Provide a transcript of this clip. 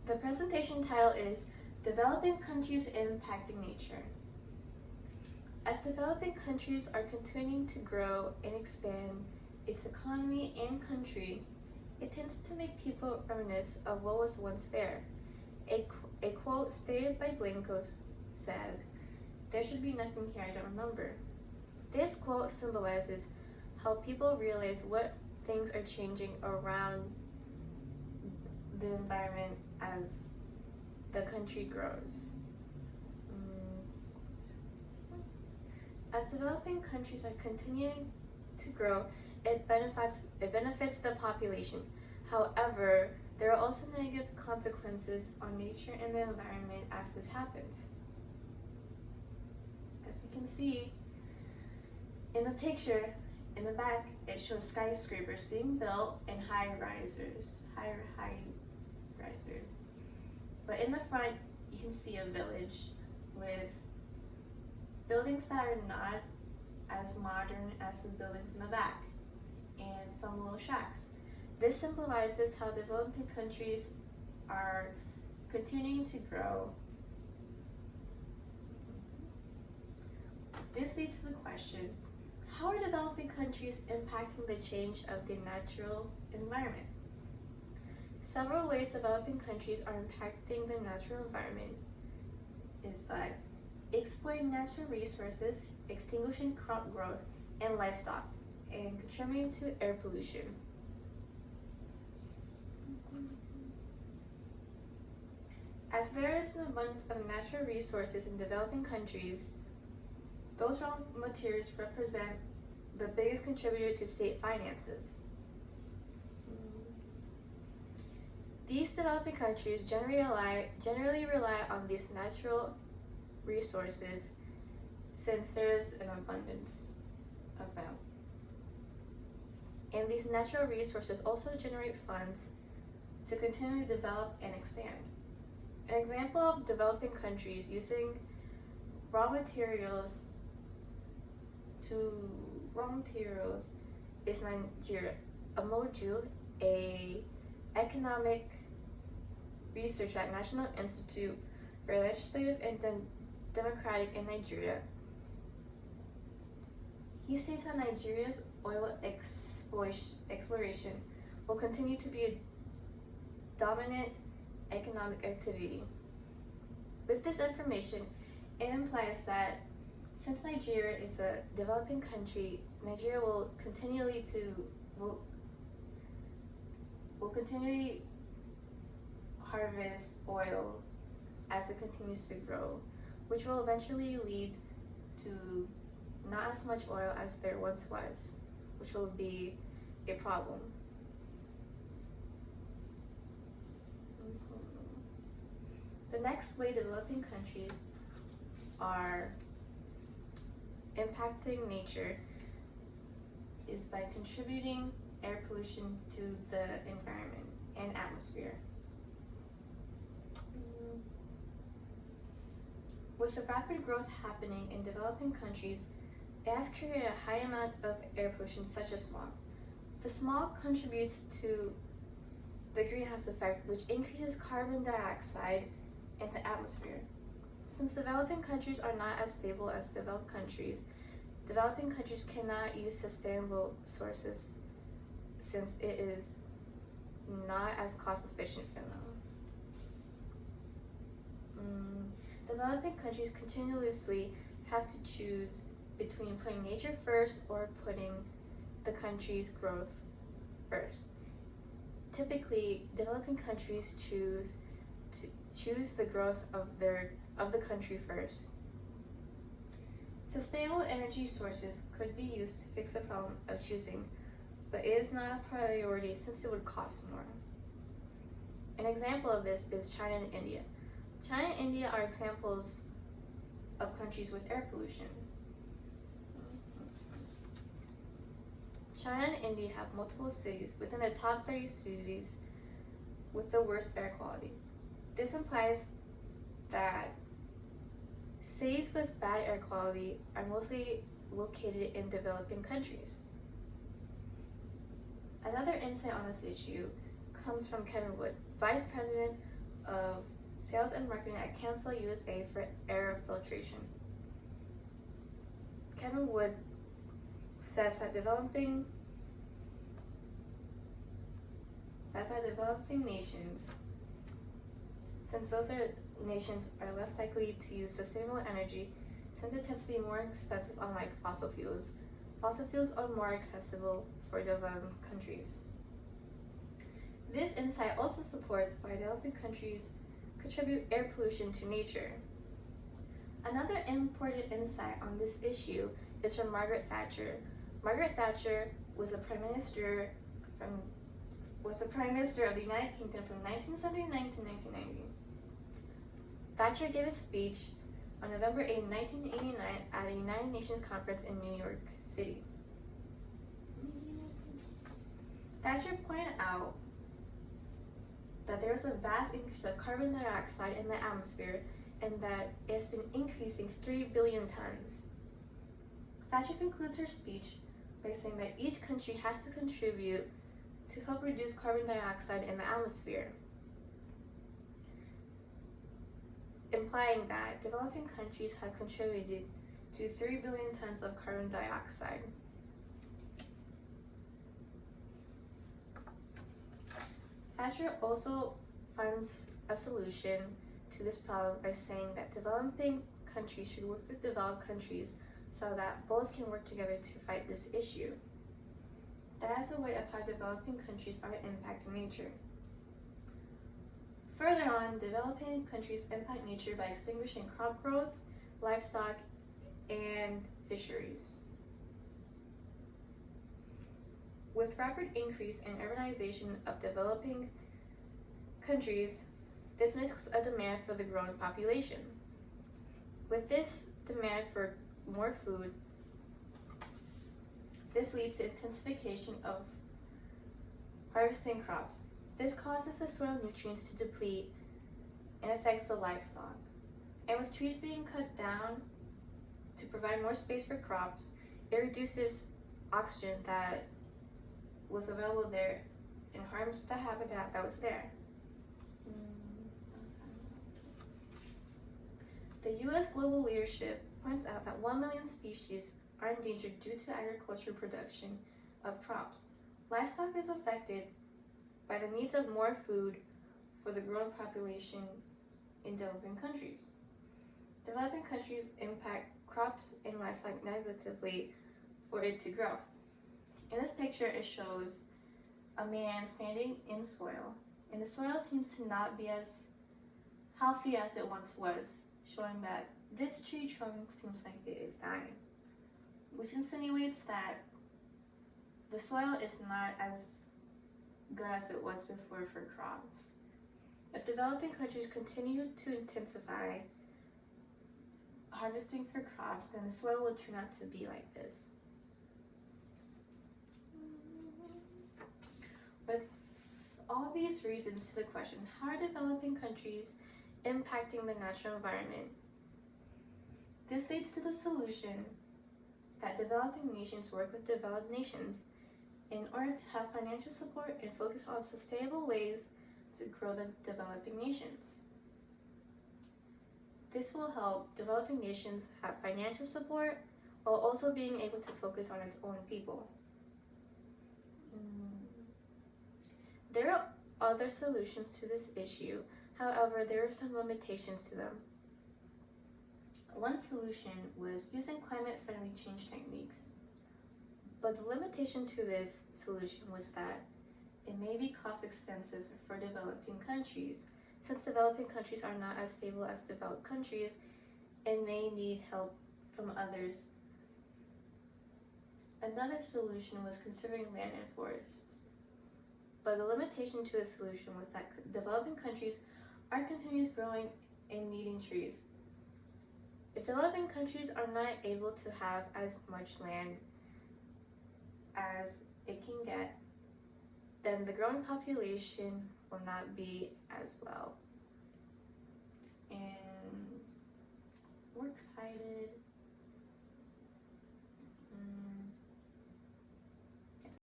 The presentation title is Developing Countries Impacting Nature. As developing countries are continuing to grow and expand its economy and country, it tends to make people reminisce of what was once there. A quote stated by Blanco says, "There should be nothing here I don't remember." This quote symbolizes how people realize what things are changing around the environment as the country grows. As developing countries are continuing to grow, it benefits the population. However, there are also negative consequences on nature and the environment as this happens. As you can see in the picture, in the back, it shows skyscrapers being built and high risers. But in the front, you can see a village with buildings that are not as modern as the buildings in the back, and some little shacks. This symbolizes how developing countries are continuing to grow. This leads to the question, how are developing countries impacting the change of the natural environment? Several ways developing countries are impacting the natural environment is by exploiting natural resources, extinguishing crop growth and livestock, and contributing to air pollution. As there is an abundance of natural resources in developing countries, those raw materials represent the biggest contributor to state finances. These developing countries generally rely on these natural resources since there is an abundance of them. And these natural resources also generate funds to continue to develop and expand. An example of developing countries using raw materials is Nigeria. Amoju, a economic researcher at National Institute for Legislative and Democratic in Nigeria. He states that Nigeria's oil exploration will continue to be a dominant economic activity. With this information, it implies that since Nigeria is a developing country, Nigeria will continually harvest oil as it continues to grow, which will eventually lead to not as much oil as there once was, which will be a problem. The next way developing countries are impacting nature is by contributing air pollution to the environment and atmosphere. With the rapid growth happening in developing countries, it has created a high amount of air pollution such as smog. The smog contributes to the greenhouse effect, which increases carbon dioxide in the atmosphere. Since developing countries are not as stable as developed countries, developing countries cannot use sustainable sources since it is not as cost efficient for them. Developing countries continuously have to choose between putting nature first or putting the country's growth first. Typically, developing countries choose the growth of the country first. Sustainable energy sources could be used to fix the problem of choosing, but it is not a priority since it would cost more. An example of this is China and India. China and India are examples of countries with air pollution. China and India have multiple cities within the top 30 cities with the worst air quality. This implies that cities with bad air quality are mostly located in developing countries. Another insight on this issue comes from Kevin Wood, Vice President of Sales and Marketing at Canfield, USA for air filtration. Kevin Wood says that developing nations, since those nations are less likely to use sustainable energy, since it tends to be more expensive unlike fossil fuels are more accessible for developing countries. This insight also supports why developing countries contribute air pollution to nature. Another important insight on this issue is from Margaret Thatcher. Margaret Thatcher was a prime minister of the United Kingdom from 1979 to 1990. Thatcher gave a speech on November 8, 1989 at a United Nations conference in New York City. Thatcher pointed out that there is a vast increase of carbon dioxide in the atmosphere and that it has been increasing 3 billion tons. Thatcher concludes her speech by saying that each country has to contribute to help reduce carbon dioxide in the atmosphere, implying that developing countries have contributed to 3 billion tons of carbon dioxide. Thatcher also finds a solution to this problem by saying that developing countries should work with developed countries so that both can work together to fight this issue. That is a way of how developing countries are impacting nature. Further on, developing countries impact nature by extinguishing crop growth, livestock, and fisheries. With rapid increase in urbanization of developing countries, this makes a demand for the growing population. With this demand for more food, this leads to intensification of harvesting crops. This causes the soil nutrients to deplete and affects the livestock. And with trees being cut down to provide more space for crops, it reduces oxygen that was available there and harms the habitat that was there. The U.S. global leadership points out that 1 million species are endangered due to agricultural production of crops. Livestock is affected by the needs of more food for the growing population in developing countries. Developing countries impact crops and livestock negatively for it to grow. In this picture, it shows a man standing in soil, and the soil seems to not be as healthy as it once was, showing that this tree trunk seems like it is dying, which insinuates that the soil is not as good as it was before for crops. If developing countries continue to intensify harvesting for crops, then the soil will turn out to be like this. With all these reasons to the question, how are developing countries impacting the natural environment? This leads to the solution that developing nations work with developed nations in order to have financial support and focus on sustainable ways to grow the developing nations. This will help developing nations have financial support while also being able to focus on its own people. There are other solutions to this issue, however, there are some limitations to them. One solution was using climate-friendly change techniques, but the limitation to this solution was that it may be cost-extensive for developing countries. Since developing countries are not as stable as developed countries and may need help from others. Another solution was conserving land and forests. But the limitation to this solution was that developing countries are continuously growing and needing trees. If developing countries are not able to have as much land as it can get, then the growing population will not be as well. And we're excited